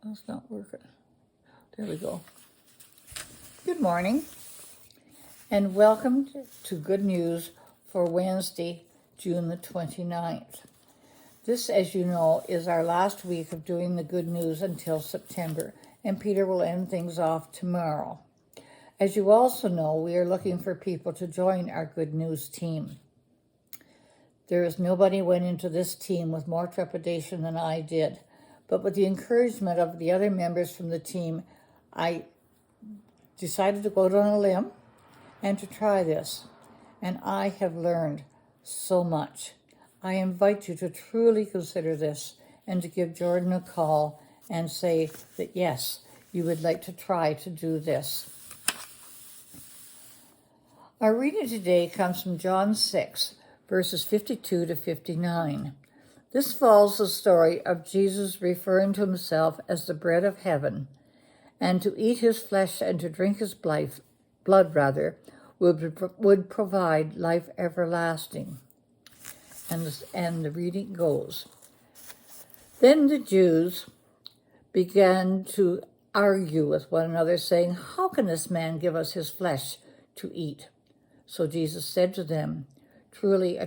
That's not working. There we go. Good morning, and welcome to Good News for Wednesday, June the 29th. This, as you know, is our last week of doing the good news until September, and Peter will end things off tomorrow. As you also know, we are looking for people to join our good news team. There is nobody went into this team with more trepidation than I did, but with the encouragement of the other members from the team, I decided to go down a limb and to try this. And I have learned so much. I invite you to truly consider this and to give Jordan a call and say that yes, you would like to try to do this. Our reading today comes from John 6, verses 52 to 59. This follows the story of Jesus referring to himself as the bread of heaven, and to eat his flesh and to drink his blood would provide life everlasting. And the reading goes, Then the Jews began to argue with one another, saying, How can this man give us his flesh to eat? So Jesus said to them, Truly,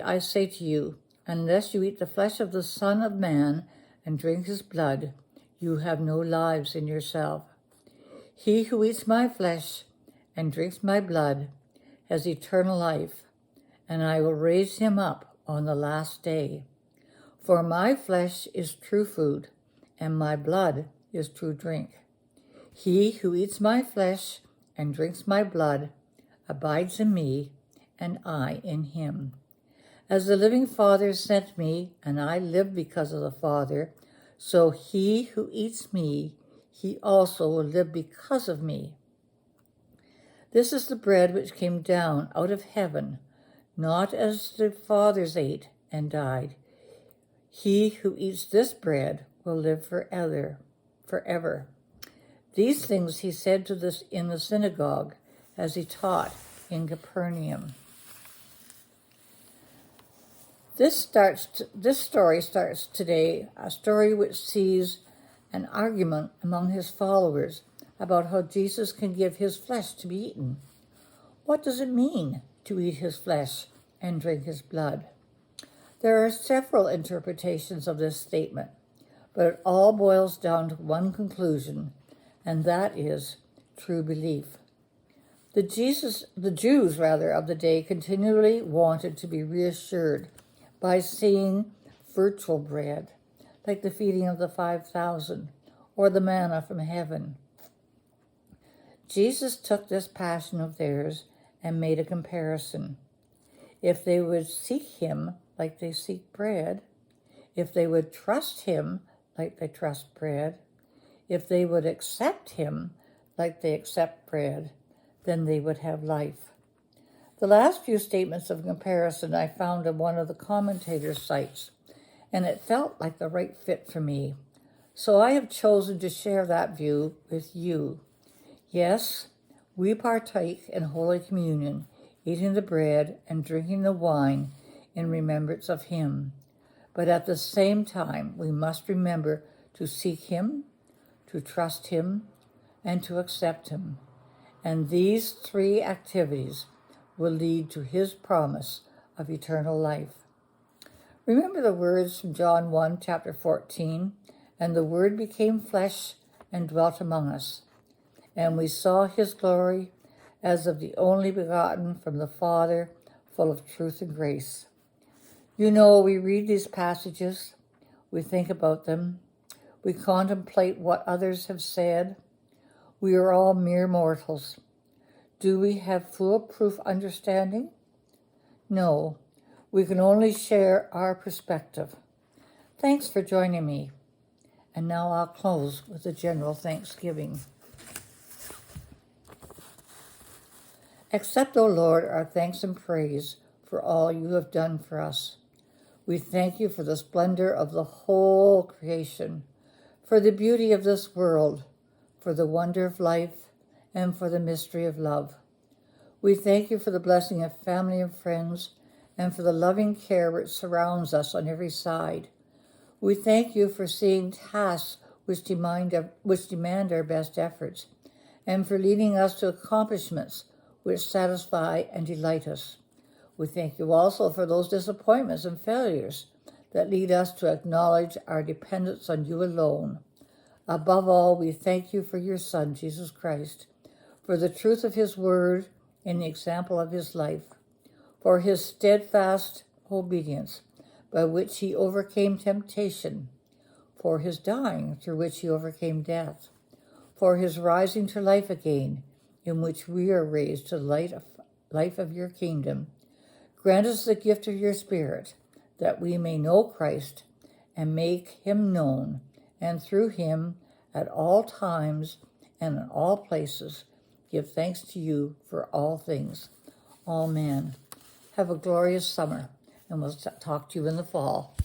I say to you, unless you eat the flesh of the Son of Man and drink his blood, you have no lives in yourself. He who eats my flesh and drinks my blood has eternal life, and I will raise him up on the last day. For my flesh is true food, and my blood is true drink. He who eats my flesh and drinks my blood abides in me, and I in him. As the living Father sent me, and I live because of the Father, so he who eats me, he also will live because of me. This is the bread which came down out of heaven, not as the fathers ate and died. He who eats this bread will live forever. These things he said to this in the synagogue as he taught in Capernaum. This story starts today, a story which sees an argument among his followers about how Jesus can give his flesh to be eaten. What does it mean to eat his flesh and drink his blood? There are several interpretations of this statement, but it all boils down to one conclusion, and that is true belief. The Jews of the day continually wanted to be reassured by seeing virtual bread, like the feeding of the 5,000 or the manna from heaven. Jesus took this passion of theirs and made a comparison. If they would seek him like they seek bread, if they would trust him like they trust bread, if they would accept him like they accept bread, then they would have life. The last few statements of comparison I found on one of the commentators' sites, and it felt like the right fit for me. So I have chosen to share that view with you. Yes, we partake in Holy Communion, eating the bread and drinking the wine in remembrance of him. But at the same time, we must remember to seek him, to trust him, and to accept him. And these three activities will lead to his promise of eternal life. Remember the words from John 1, chapter 14, and the Word became flesh and dwelt among us, and we saw his glory as of the only begotten from the Father, full of truth and grace. You know, we read these passages, we think about them, we contemplate what others have said. We are all mere mortals. Do we have foolproof understanding? No, we can only share our perspective. Thanks for joining me. And now I'll close with a general thanksgiving. Accept, O Lord, our thanks and praise for all you have done for us. We thank you for the splendor of the whole creation, for the beauty of this world, for the wonder of life, and for the mystery of love. We thank you for the blessing of family and friends, and for the loving care which surrounds us on every side. We thank you for seeing tasks which demand our best efforts, and for leading us to accomplishments which satisfy and delight us. We thank you also for those disappointments and failures that lead us to acknowledge our dependence on you alone. Above all, we thank you for your Son, Jesus Christ, for the truth of his word and the example of his life, for his steadfast obedience by which he overcame temptation, for his dying through which he overcame death, for his rising to life again, in which we are raised to the life of your kingdom. Grant us the gift of your Spirit, that we may know Christ and make him known, and through him at all times and in all places give thanks to you for all things. Amen. Have a glorious summer, and we'll talk to you in the fall.